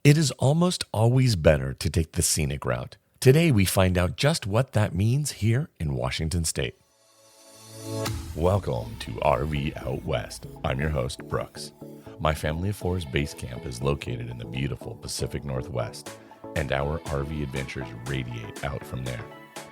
It is almost always better to take the scenic route. Today, we find out just what that means here in Washington State. Welcome to RV Out West. I'm your host, Brooks. My Family of Four's base camp is located in the beautiful Pacific Northwest, and our RV adventures radiate out from there.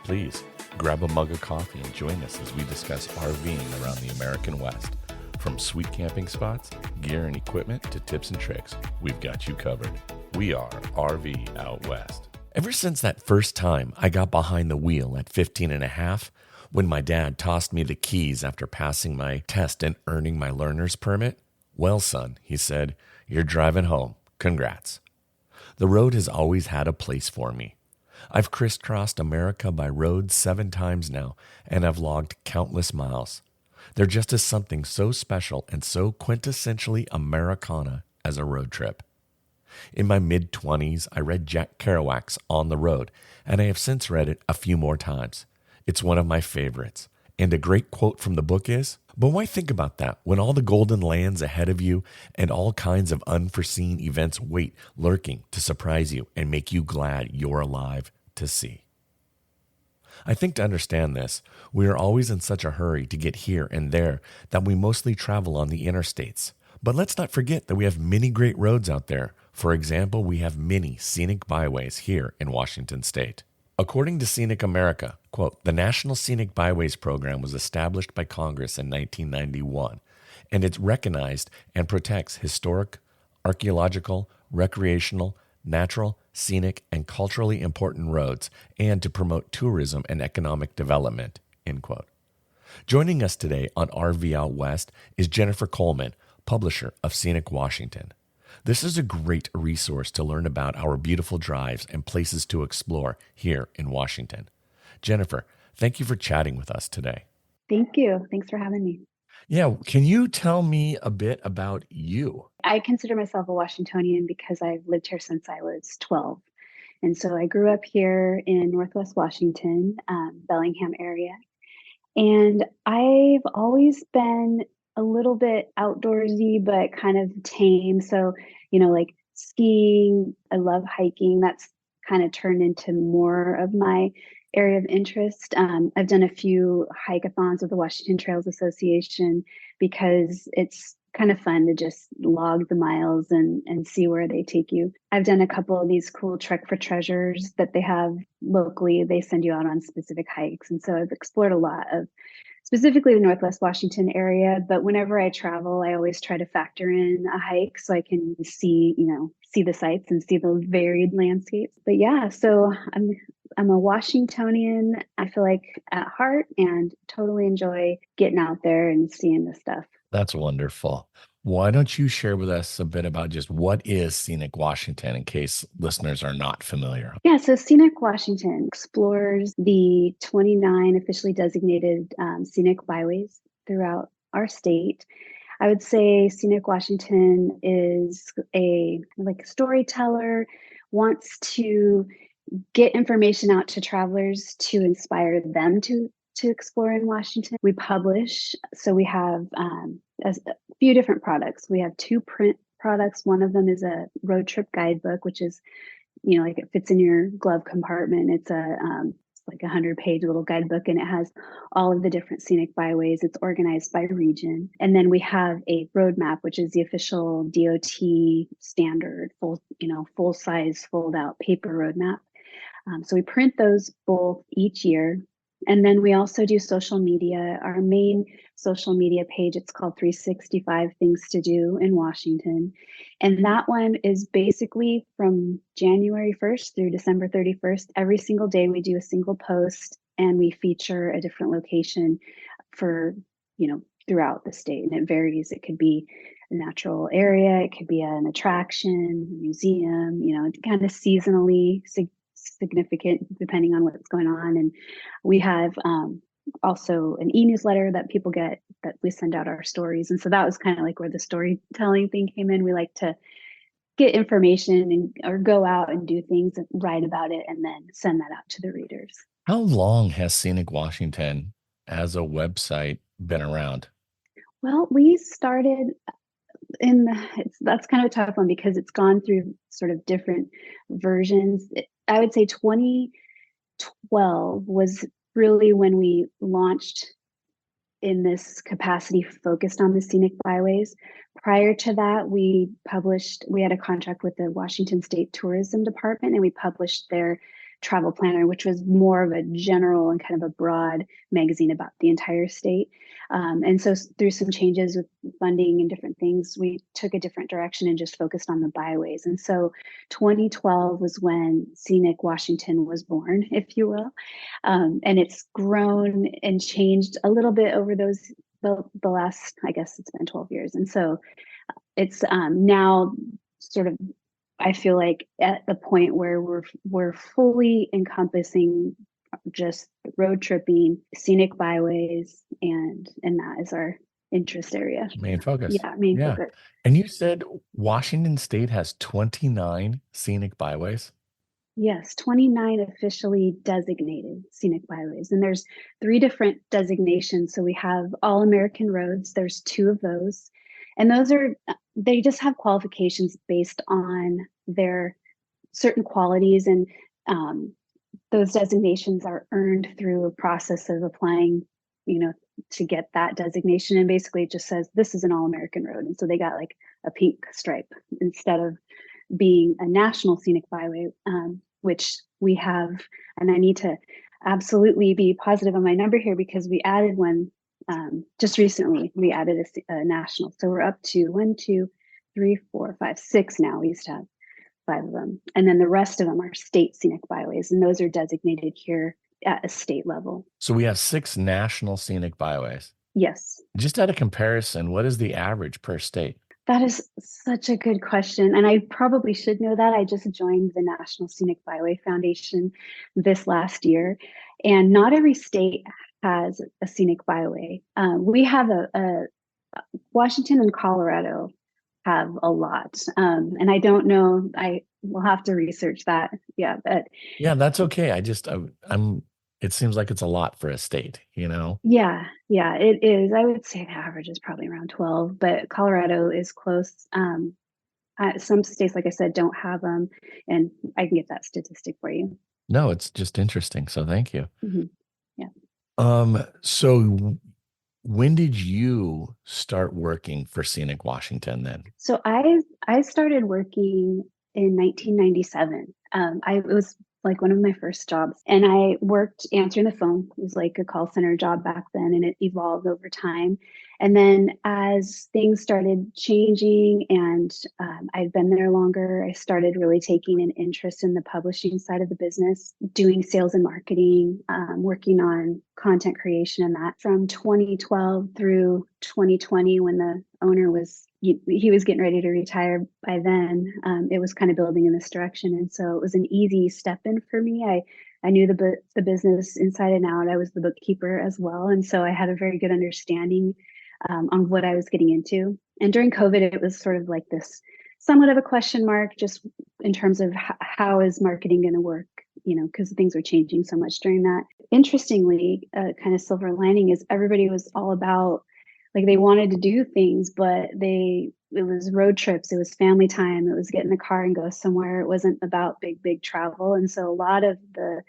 Please grab a mug of coffee and join us as we discuss RVing around the American West. From sweet camping spots, gear and equipment, to tips and tricks, we've got you covered. We are RV Out West. Ever since that first time I got behind the wheel at 15 and a half, when my dad tossed me the keys after passing my test and earning my learner's permit, well, son, he said, you're driving home. Congrats. The road has always had a place for me. I've crisscrossed America by road 7 times now, and I've logged countless miles. There just is something so special and so quintessentially Americana as a road trip. In my mid-20s, I read Jack Kerouac's On the Road, and I have since read it a few more times. It's one of my favorites. And a great quote from the book is, "But why think about that when all the golden lands ahead of you and all kinds of unforeseen events wait lurking to surprise you and make you glad you're alive to see?" I think to understand this, we are always in such a hurry to get here and there that we mostly travel on the interstates. But let's not forget that we have many great roads out there. For example, we have many scenic byways here in Washington State. According to Scenic America, quote, the National Scenic Byways program was established by Congress in 1991, and it recognized and protects historic, archaeological, recreational, natural, scenic, and culturally important roads, and to promote tourism and economic development, end quote. Joining us today on RV Out West is Jennifer Coleman, publisher of Scenic Washington. This is a great resource to learn about our beautiful drives and places to explore here in Washington. Jennifer, thank you for chatting with us today. Thank you. Thanks for having me. Yeah, can you tell me a bit about you? I consider myself a Washingtonian because I've lived here since I was 12. And so I grew up here in Northwest Washington, Bellingham area. And I've always been a little bit outdoorsy, but kind of tame. So, like skiing, I love hiking. That's kind of turned into more of my area of interest. I've done a few hike-a-thons with the Washington Trails Association because it's kind of fun to just log the miles and see where they take you. I've done a couple of these cool Trek for Treasures that they have locally. They send you out on specific hikes. And so I've explored a lot of specifically the Northwest Washington area. But whenever I travel, I always try to factor in a hike so I can see the sights and see the varied landscapes. But yeah, so I'm a Washingtonian, I feel like, at heart, and totally enjoy getting out there and seeing the stuff. That's wonderful. Why don't you share with us a bit about just what is Scenic Washington in case listeners are not familiar? Yeah, so Scenic Washington explores the 29 officially designated scenic byways throughout our state. I would say Scenic Washington is a storyteller, wants to get information out to travelers to inspire them to explore in Washington. We publish, so we have a few different products. We have 2 print products. One of them is a road trip guidebook, which is, it fits in your glove compartment. It's like 100-page little guidebook, and it has all of the different scenic byways. It's organized by region. And then we have a road map, which is the official DOT standard, full size, fold out paper road map. So we print those both each year. And then we also do social media. Our main social media page, it's called 365 Things to Do in Washington. And that one is basically from January 1st through December 31st. Every single day we do a single post, and we feature a different location for, throughout the state. And it varies. It could be a natural area, it could be an attraction, a museum, kind of seasonally significant depending on what's going on. And we have also an e-newsletter that people get, that we send out our stories. And so that was kind of like where the storytelling thing came in. We like to get information or go out and do things, write about it, and then send that out to the readers. How long has Scenic Washington as a website been around? Well, we started that's kind of a tough one because it's gone through sort of different versions. I would say 2012 was really when we launched in this capacity focused on the scenic byways. Prior to that, we had a contract with the Washington State Tourism Department, and we published their travel planner, which was more of a general and kind of a broad magazine about the entire state. And so through some changes with funding and different things, we took a different direction and just focused on the byways. And so 2012 was when Scenic Washington was born, if you will. And it's grown and changed a little bit over the last, I guess it's been 12 years. And so it's now sort of, I feel like at the point where we're fully encompassing just road tripping, scenic byways, and that is our interest area. Main focus. Yeah, main Yeah. focus. And you said Washington State has 29 scenic byways? Yes, 29 officially designated scenic byways. And there's 3 different designations. So we have All American Roads, there's 2 of those. And they just have qualifications based on their certain qualities. And those designations are earned through a process of applying, to get that designation. And basically it just says, this is an All American road. And so they got like a pink stripe instead of being a national scenic byway, which we have. And I need to absolutely be positive on my number here because we added one just recently. We added a national. So we're up to 1, 2, 3, 4, 5, 6 now. We used to have 5 of them. And then the rest of them are state scenic byways. And those are designated here at a state level. So we have 6 national scenic byways. Yes. Just at a comparison, what is the average per state? That is such a good question. And I probably should know that. I just joined the National Scenic Byway Foundation this last year. And not every state has a scenic byway. We have a Washington and Colorado have a lot. And I don't know, I will have to research that. Yeah. But Yeah, that's okay. It seems like it's a lot for a state, yeah, it is. I would say the average is probably around 12, but Colorado is close. Some states, like I said, don't have them, and I can get that statistic for you. No, it's just interesting. So thank you. Mhm. Yeah. So when did you start working for Scenic Washington then? So I started working in 1997. It was like one of my first jobs, and I worked answering the phone. It was like a call center job back then, and it evolved over time. And then as things started changing and I'd been there longer, I started really taking an interest in the publishing side of the business, doing sales and marketing, working on content creation and that from 2012 through 2020 when the owner he was getting ready to retire by then. It was kind of building in this direction. And so it was an easy step in for me. I knew the business inside and out. I was the bookkeeper as well. And so I had a very good understanding on what I was getting into. And during COVID, it was sort of like this somewhat of a question mark, just in terms of how is marketing going to work, because things were changing so much during that. Interestingly, kind of silver lining is everybody was all about, like, they wanted to do things, but it was road trips, it was family time, it was get in the car and go somewhere. It wasn't about big travel. And so a lot of the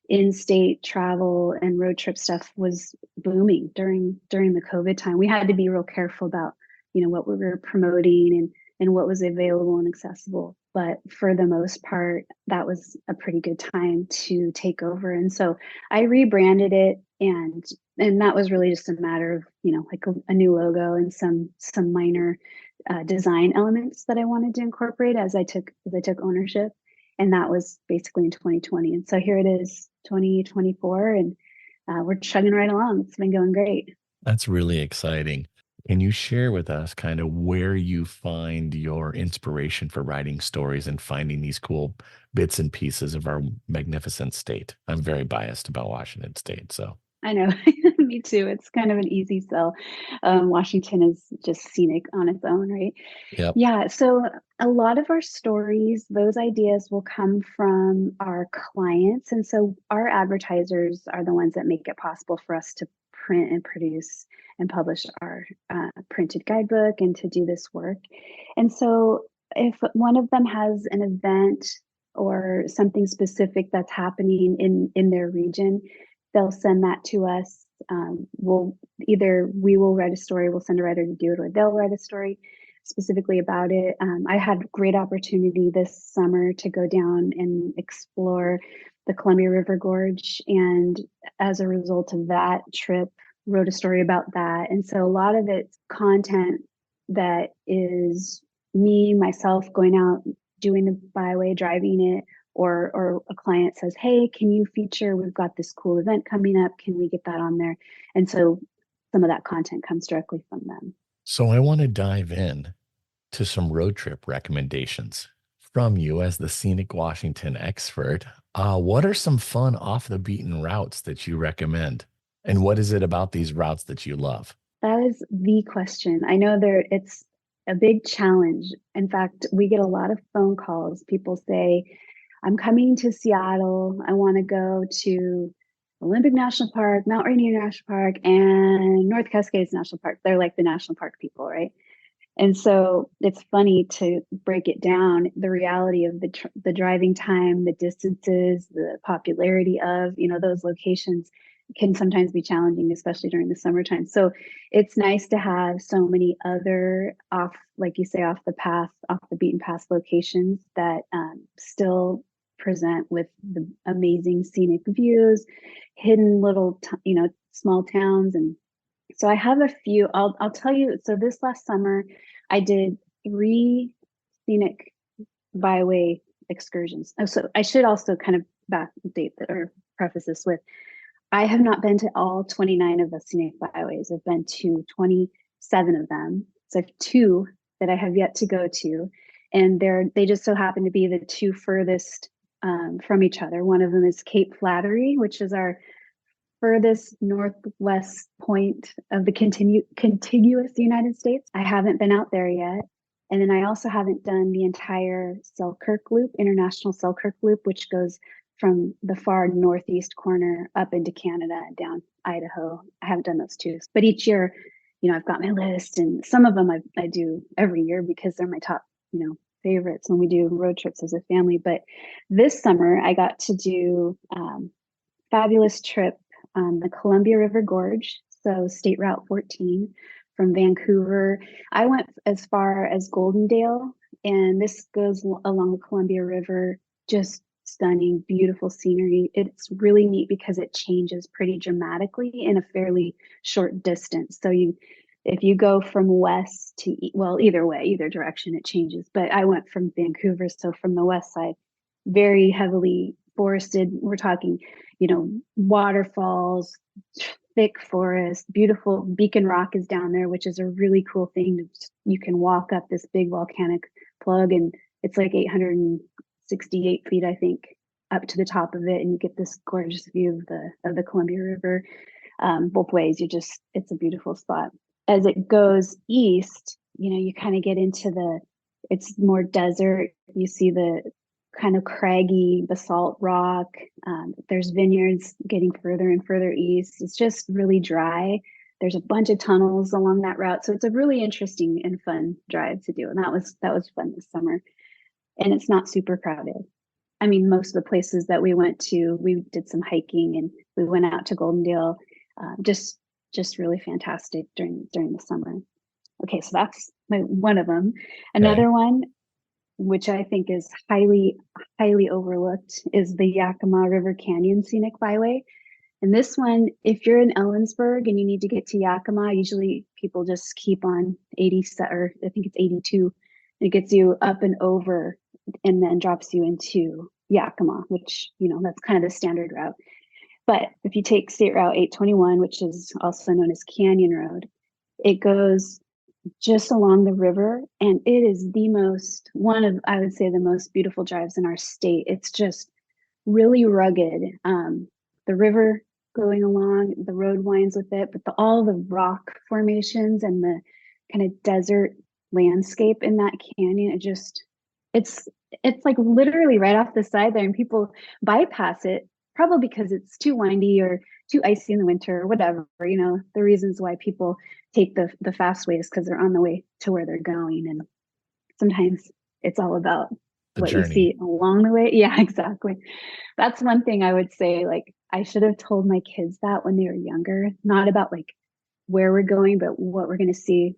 in-state travel and road trip stuff was booming during the COVID time. We had to be real careful about, what we were promoting and what was available and accessible. But for the most part, that was a pretty good time to take over. And so I rebranded it, and that was really just a matter of, like a new logo and some minor design elements that I wanted to incorporate as I took ownership. And that was basically in 2020. And so here it is, 2024, and we're chugging right along. It's been going great. That's really exciting. Can you share with us kind of where you find your inspiration for writing stories and finding these cool bits and pieces of our magnificent state? I'm very biased about Washington State, so. I know, me too. It's kind of an easy sell. Washington is just scenic on its own, right? Yep. Yeah, so a lot of our stories, those ideas will come from our clients. And so our advertisers are the ones that make it possible for us to print and produce and publish our printed guidebook and to do this work. And so if one of them has an event or something specific that's happening in their region, they'll send that to us. We will write a story, we'll send a writer to do it, or they'll write a story specifically about it. I had great opportunity this summer to go down and explore the Columbia River Gorge, and as a result of that trip, wrote a story about that. And so a lot of it's content that is me, myself, going out, doing the byway, driving it, or a client says, hey, can you feature, we've got this cool event coming up, can we get that on there? And so some of that content comes directly from them. So I want to dive in to some road trip recommendations from you as the Scenic Washington expert. What are some fun off the beaten routes that you recommend? And what is it about these routes that you love? That is the question. I know it's a big challenge. In fact, we get a lot of phone calls. People say, I'm coming to Seattle. I want to go to Olympic National Park, Mount Rainier National Park, and North Cascades National Park. They're like the national park people, right? And so it's funny to break it down, the reality of the driving time, the distances, the popularity of, those locations can sometimes be challenging, especially during the summertime. So it's nice to have so many other off, like you say, off the beaten path locations that still present with the amazing scenic views, hidden little, small towns. And so I have a few, I'll tell you. So this last summer, I did 3 Scenic Byway excursions. Oh, so I should also kind of backdate or preface this with, I have not been to all 29 of the Scenic Byways. I've been to 27 of them. So I have 2 that I have yet to go to. And they just so happen to be the 2 furthest from each other. One of them is Cape Flattery, which is our furthest northwest point of the contiguous United States. I haven't been out there yet. And then I also haven't done the entire Selkirk Loop, International Selkirk Loop, which goes from the far northeast corner up into Canada and down Idaho. I haven't done those 2. But each year, I've got my list, and some of them I do every year because they're my top, favorites when we do road trips as a family. But this summer I got to do fabulous trip on the Columbia River Gorge, so State Route 14 from Vancouver. I went as far as Goldendale, and this goes along the Columbia River, just stunning, beautiful scenery. It's really neat because it changes pretty dramatically in a fairly short distance. So if you go from west to, either way, either direction, it changes. But I went from Vancouver, so from the west side, very heavily forested. We're talking, waterfalls, thick forest, beautiful Beacon Rock is down there, which is a really cool thing. You can walk up this big volcanic plug, and it's like 868 feet, I think, up to the top of it, and you get this gorgeous view of the Columbia River both ways. It's a beautiful spot. As it goes east, you kind of get into it's more desert. You see the kind of craggy basalt rock. There's vineyards getting further and further east. It's just really dry. There's a bunch of tunnels along that route. So it's a really interesting and fun drive to do. And that was fun this summer. And it's not super crowded. I mean, most of the places that we went to, we did some hiking, and we went out to Goldendale. Just really fantastic during the summer. Okay, so that's one of them. Another one, which I think is highly, highly overlooked, is the Yakima River Canyon Scenic Byway. And this one, if you're in Ellensburg and you need to get to Yakima, usually people just keep on 80, or I think it's 82. It gets you up and over and then drops you into Yakima, which, that's kind of the standard route. But if you take State Route 821, which is also known as Canyon Road, it goes just along the river, and it is I would say, the most beautiful drives in our state. It's just really rugged. The river going along, the road winds with it, but all the rock formations and the kind of desert landscape in that canyon, it's like literally right off the side there, and people bypass it probably because it's too windy or too icy in the winter or whatever. The reasons why people take the fast ways because they're on the way to where they're going. And sometimes it's all about The what you journey. see along the way. Yeah, exactly. That's one thing I would say, like, I should have told my kids that when they were younger, not about like where we're going, but what we're going to see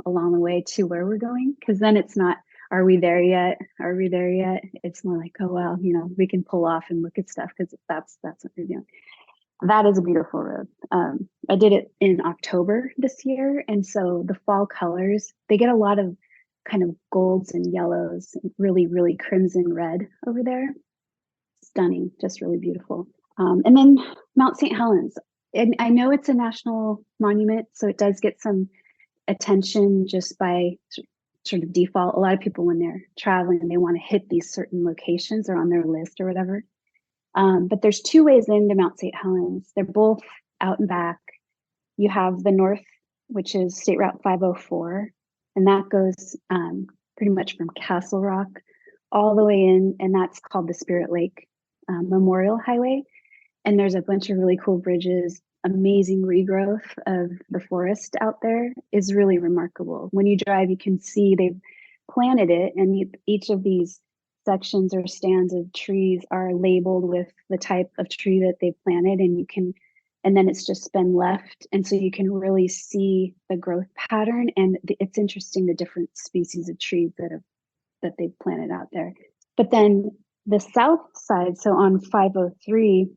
along the way to where we're going. Because then it's not, are we there yet? Are we there yet? It's more like, oh, well, we can pull off and look at stuff because that's what we're doing. That is a beautiful road. I did it in October this year. And so the fall colors, they get a lot of kind of golds and yellows, really, really crimson red over there. Stunning, just really beautiful. And then Mount St. Helens. And I know it's a national monument, so it does get some attention just by sort of default. A lot of people, when they're traveling and they want to hit these certain locations or on their list or whatever. But there's two ways into Mount St. Helens. They're both out and back. You have the north, which is State Route 504, and that goes pretty much from Castle Rock all the way in, and that's called the Spirit Lake Memorial Highway. And there's a bunch of really cool bridges. Amazing regrowth of the forest out there is really remarkable. When you drive, you can see they've planted it, and each of these sections or stands of trees are labeled with the type of tree that they planted, and then it's just been left. And so you can really see the growth pattern. And it's interesting, the different species of trees that they've planted out there. But then the south side, so on 503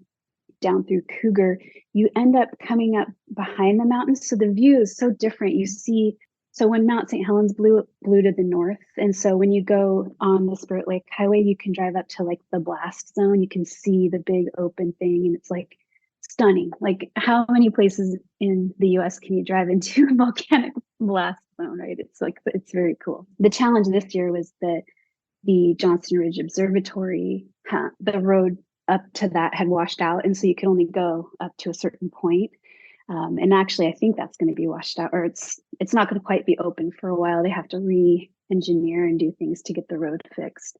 down through Cougar, you end up coming up behind the mountains. So the view is so different. You see, so when Mount St. Helens blew to the north, and so when you go on the Spirit Lake Highway, you can drive up to like the blast zone. You can see the big open thing, and it's like stunning. Like, how many places in the US can you drive into a volcanic blast zone, right? It's very cool. The challenge this year was that the Johnston Ridge Observatory, the road up to that had washed out, and so you could only go up to a certain point. And actually, I think that's going to be washed out, or it's not going to quite be open for a while. They have to re-engineer and do things to get the road fixed.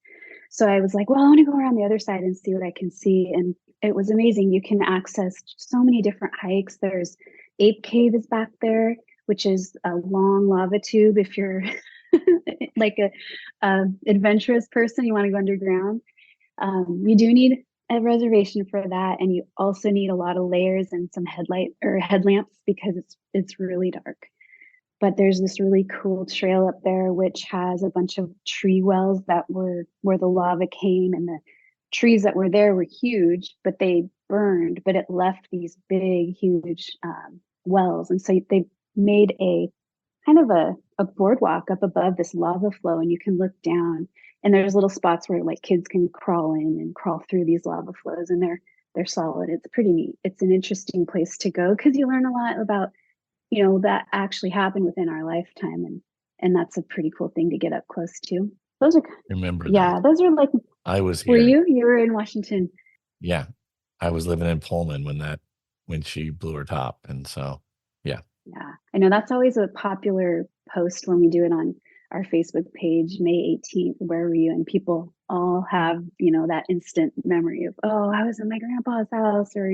So I was like, well, I want to go around the other side and see what I can see. And it was amazing. You can access so many different hikes. There's Ape Cave is back there, which is a long lava tube. If you're like a adventurous person, you want to go underground. You do need a reservation for that, and you also need a lot of layers and some headlight or headlamps because it's really dark. But there's this really cool trail up there which has a bunch of tree wells that were where the lava came, and the trees that were there were huge, but they burned, but it left these big, huge wells. And so they made a kind of a boardwalk up above this lava flow, and you can look down, and there's little spots where like kids can crawl in and crawl through these lava flows, and they're solid. It's pretty neat. It's an interesting place to go because you learn a lot about that actually happened within our lifetime, and that's a pretty cool thing to get up close to. Those are Remember Yeah, that. those are like, I was were here. you were in Washington? Yeah. I was living in Pullman when she blew her top. And so, yeah. Yeah, I know that's always a popular post when we do it on our Facebook page, May 18th, where were you? And people all have, that instant memory of, oh, I was in my grandpa's house, or,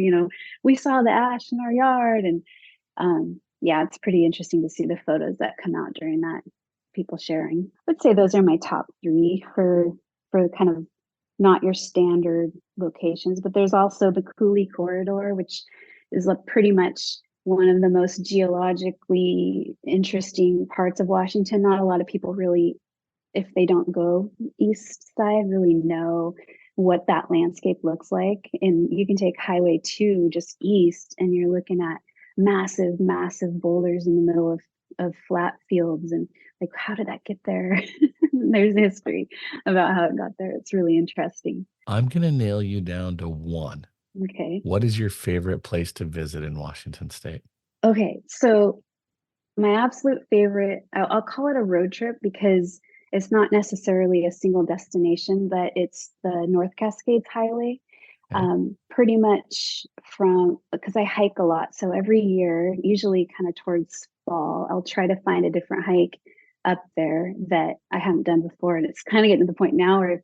we saw the ash in our yard. And yeah, it's pretty interesting to see the photos that come out during that, people sharing. I would say those are my top three for kind of not your standard locations. But there's also the Cooley Corridor, which is pretty much one of the most geologically interesting parts of Washington. Not a lot of people really, if they don't go east side, really know what that landscape looks like. And you can take Highway 2 just east, and you're looking at massive, massive boulders in the middle of flat fields. And like, how did that get there? There's history about how it got there. It's really interesting. I'm going to nail you down to one. Okay. What is your favorite place to visit in Washington State? Okay. So my absolute favorite, I'll call it a road trip because it's not necessarily a single destination, but it's the North Cascades Highway. Okay. Pretty much because I hike a lot. So every year, usually kind of towards fall, I'll try to find a different hike up there that I haven't done before. And it's kind of getting to the point now where I've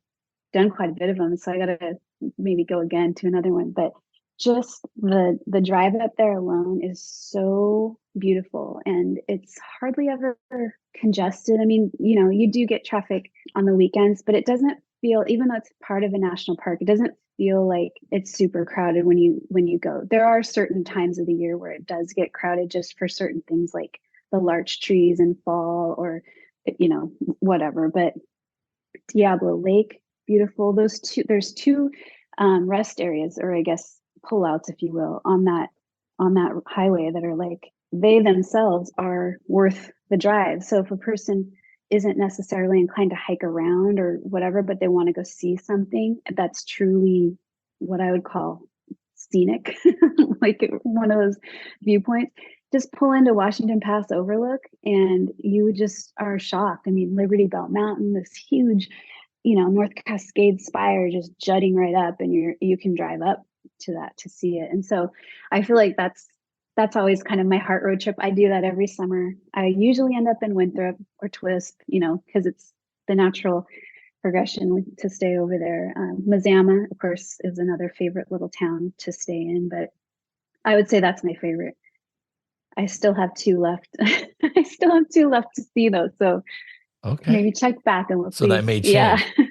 done quite a bit of them. So I got to maybe go again to another one. But just the drive up there alone is so beautiful, and it's hardly ever congested. I mean, you do get traffic on the weekends, but it doesn't feel, even though it's part of a national park, it doesn't feel like it's super crowded when you go. There are certain times of the year where it does get crowded just for certain things like the larch trees in fall, or you know whatever. But Diablo Lake, beautiful. There's two rest areas, or I guess pullouts, if you will, on that highway that are like, they themselves are worth the drive. So if a person isn't necessarily inclined to hike around or whatever, but they want to go see something that's truly what I would call scenic, like one of those viewpoints, just pull into Washington Pass Overlook and you just are shocked. I mean, Liberty Bell Mountain, this huge, North Cascade spire just jutting right up, and you can drive up to that to see it. And so I feel like that's always kind of my heart road trip. I do that every summer. I usually end up in Winthrop or Twist, because it's the natural progression to stay over there. Mazama, of course, is another favorite little town to stay in, but I would say that's my favorite. I still have two left. I still have two left to see though. So Okay. maybe check back and we'll So that see. may Yeah. change.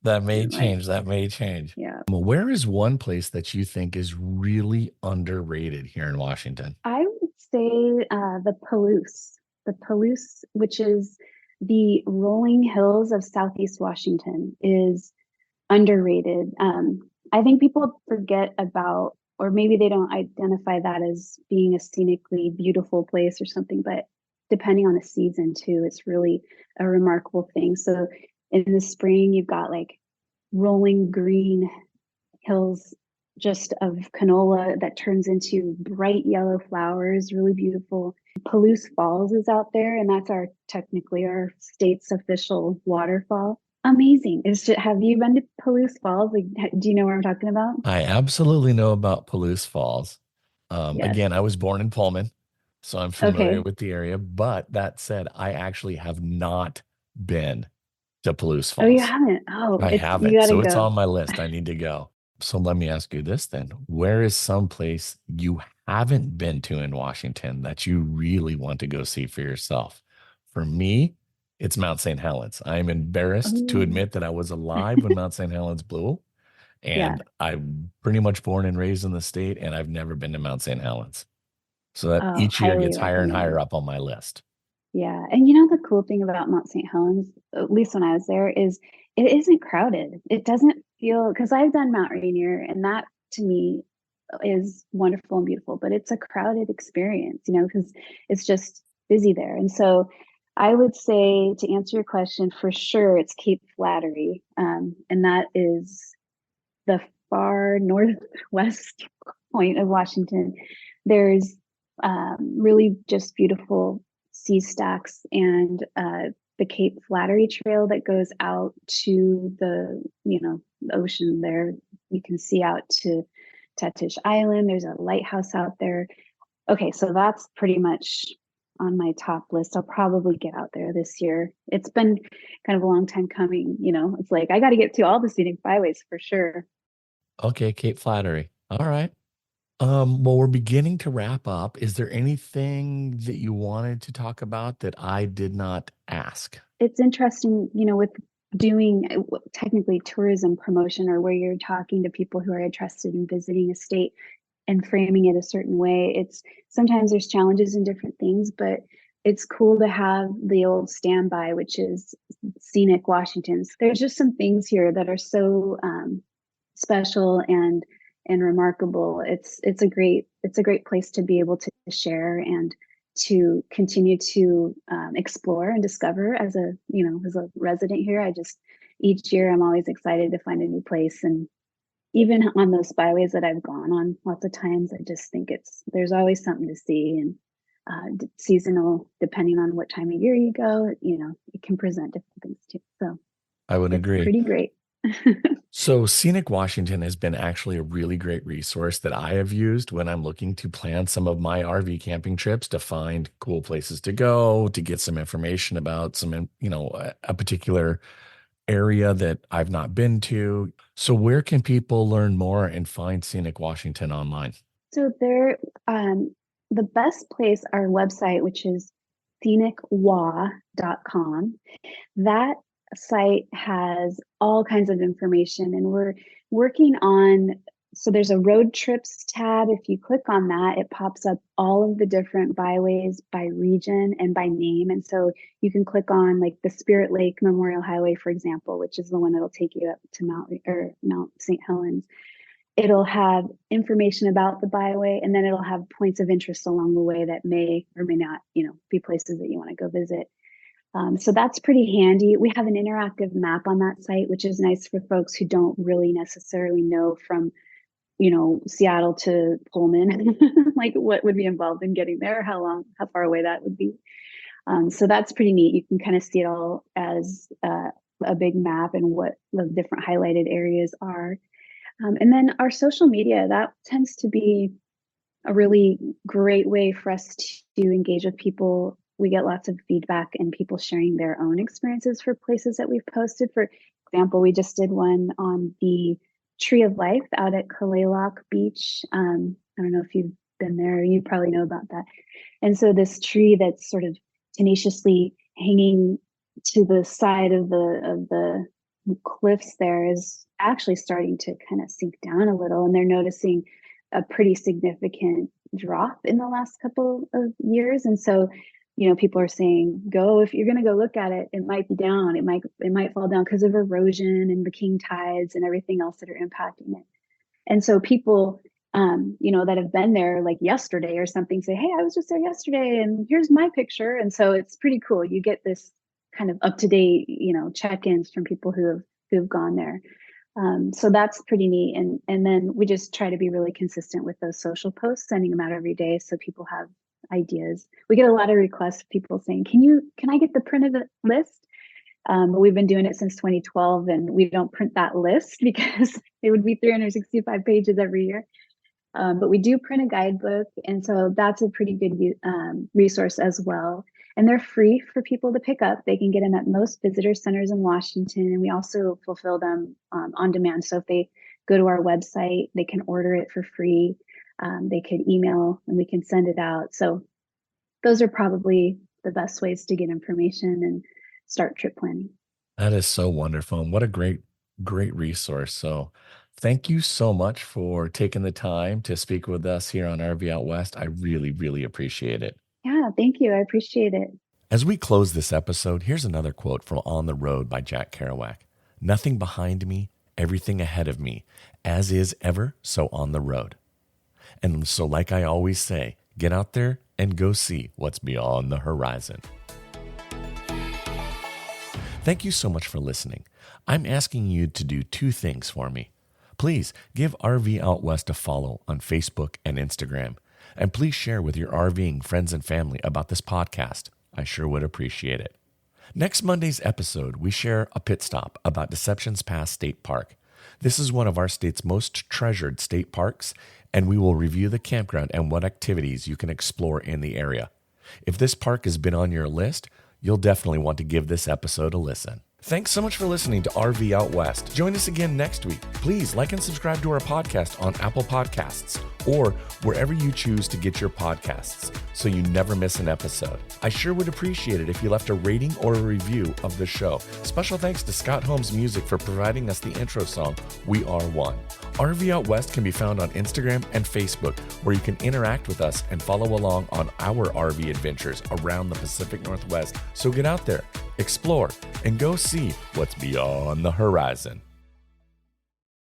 That may Right. change. That may change. Yeah. Where is one place that you think is really underrated here in Washington? I would say the Palouse, which is the rolling hills of Southeast Washington, is underrated. I think people forget about, or maybe they don't identify that as being a scenically beautiful place or something, but depending on the season too, it's really a remarkable thing. So in the spring, you've got like rolling green hills just of canola that turns into bright yellow flowers, really beautiful. Palouse Falls is out there, and that's technically our state's official waterfall. Amazing. Have you been to Palouse Falls? Like, do you know what I'm talking about? I absolutely know about Palouse Falls. Yes. Again, I was born in Pullman, so I'm familiar Okay. with the area. But that said, I actually have not been to Palouse Oh, you Falls. haven't? Oh, I you haven't. gotta So it's go. on my list. I need to go. So let me ask you this then. Where is some place you haven't been to in Washington that you really want to go see for yourself? For me, it's Mount St. Helens. I'm embarrassed to Oh, admit that I was alive when Mount St. Helens blew, yeah. and I'm pretty much born and raised in the state, and I've never been to Mount St. Helens. So that Oh, each year highly gets higher and higher recommend. up on my list. Yeah. And the cool thing about Mount St. Helens, at least when I was there, is it isn't crowded. It doesn't feel, because I've done Mount Rainier, and that to me is wonderful and beautiful, but it's a crowded experience, because it's just busy there. And so I would say, to answer your question, for sure, it's Cape Flattery. And that is the far northwest point of Washington. There's really just beautiful sea stacks, and the Cape Flattery Trail that goes out to the ocean there. You can see out to Tatish Island. There's a lighthouse out there. Okay, so that's pretty much on my top list. I'll probably get out there this year. It's been kind of a long time coming. It's like I got to get to all the scenic byways for sure. Okay, Cape Flattery. All right. Well, we're beginning to wrap up. Is there anything that you wanted to talk about that I did not ask? It's interesting, with doing technically tourism promotion, or where you're talking to people who are interested in visiting a state and framing it a certain way. It's sometimes there's challenges in different things, but it's cool to have the old standby, which is Scenic Washington. There's just some things here that are so special and remarkable. It's a great place to be able to share and to continue to explore and discover as a resident here. Each year I'm always excited to find a new place, and even on those byways that I've gone on lots of times, I just think there's always something to see. And seasonal, depending on what time of year you go, it can present different things too. So I would it's agree. pretty great. So, Scenic Washington has been actually a really great resource that I have used when I'm looking to plan some of my RV camping trips to find cool places to go, to get some information about a particular area that I've not been to. So where can people learn more and find Scenic Washington online? So the best place, our website, which is scenicwa.com, that site has all kinds of information, and we're working on, so there's a road trips tab. If you click on that, it pops up all of the different byways by region and by name. And so you can click on like the Spirit Lake Memorial Highway, for example, which is the one that'll take you up to Mount St. Helens. It'll have information about the byway, and then it'll have points of interest along the way that may or may not, be places that you want to go visit. So that's pretty handy. We have an interactive map on that site, which is nice for folks who don't really necessarily know from, Seattle to Pullman, like what would be involved in getting there, how far away that would be. So that's pretty neat. You can kind of see it all as a big map and what the different highlighted areas are. And then our social media, that tends to be a really great way for us to engage with people. We get lots of feedback and people sharing their own experiences for places that we've posted. For example, we just did one on the Tree of Life out at Kalaloch Beach. I don't know if you've been there, you probably know about that. And so this tree that's sort of tenaciously hanging to the side of the cliffs there is actually starting to kind of sink down a little, and they're noticing a pretty significant drop in the last couple of years. And so, people are saying, if you're going to go look at it, it might be down. It might fall down because of erosion and the king tides and everything else that are impacting it. And so people, that have been there like yesterday or something say, hey, I was just there yesterday and here's my picture. And so it's pretty cool. You get this kind of up to date, check-ins from people who have gone there. So that's pretty neat. And then we just try to be really consistent with those social posts, sending them out every day so people have ideas. We get a lot of requests, people saying, can I get the printed list? But we've been doing it since 2012, and we don't print that list because it would be 365 pages every year. But we do print a guidebook, and so that's a pretty good resource as well. And they're free for people to pick up. They can get them at most visitor centers in Washington, and we also fulfill them on demand. So if they go to our website, they can order it for free. They could email, and we can send it out. So those are probably the best ways to get information and start trip planning. That is so wonderful. And what a great resource. So thank you so much for taking the time to speak with us here on RV Out West. I really, really appreciate it. Yeah, thank you. I appreciate it. As we close this episode, here's another quote from On the Road by Jack Kerouac. Nothing behind me, everything ahead of me, as is ever, so on the road. And so like I always say, get out there and go see what's beyond the horizon. Thank you so much for listening. I'm asking you to do two things for me. Please give RV Out West a follow on Facebook and Instagram. And please share with your RVing friends and family about this podcast. I sure would appreciate it. Next Monday's episode, we share a pit stop about Deception's Pass State Park. This is one of our state's most treasured state parks, and we will review the campground and what activities you can explore in the area. If this park has been on your list, you'll definitely want to give this episode a listen. Thanks so much for listening to RV Out West. Join us again next week. Please like and subscribe to our podcast on Apple Podcasts or wherever you choose to get your podcasts so you never miss an episode. I sure would appreciate it if you left a rating or a review of the show. Special thanks to Scott Holmes Music for providing us the intro song, We Are One. RV Out West can be found on Instagram and Facebook, where you can interact with us and follow along on our RV adventures around the Pacific Northwest. So get out there, explore, and go see what's beyond the horizon.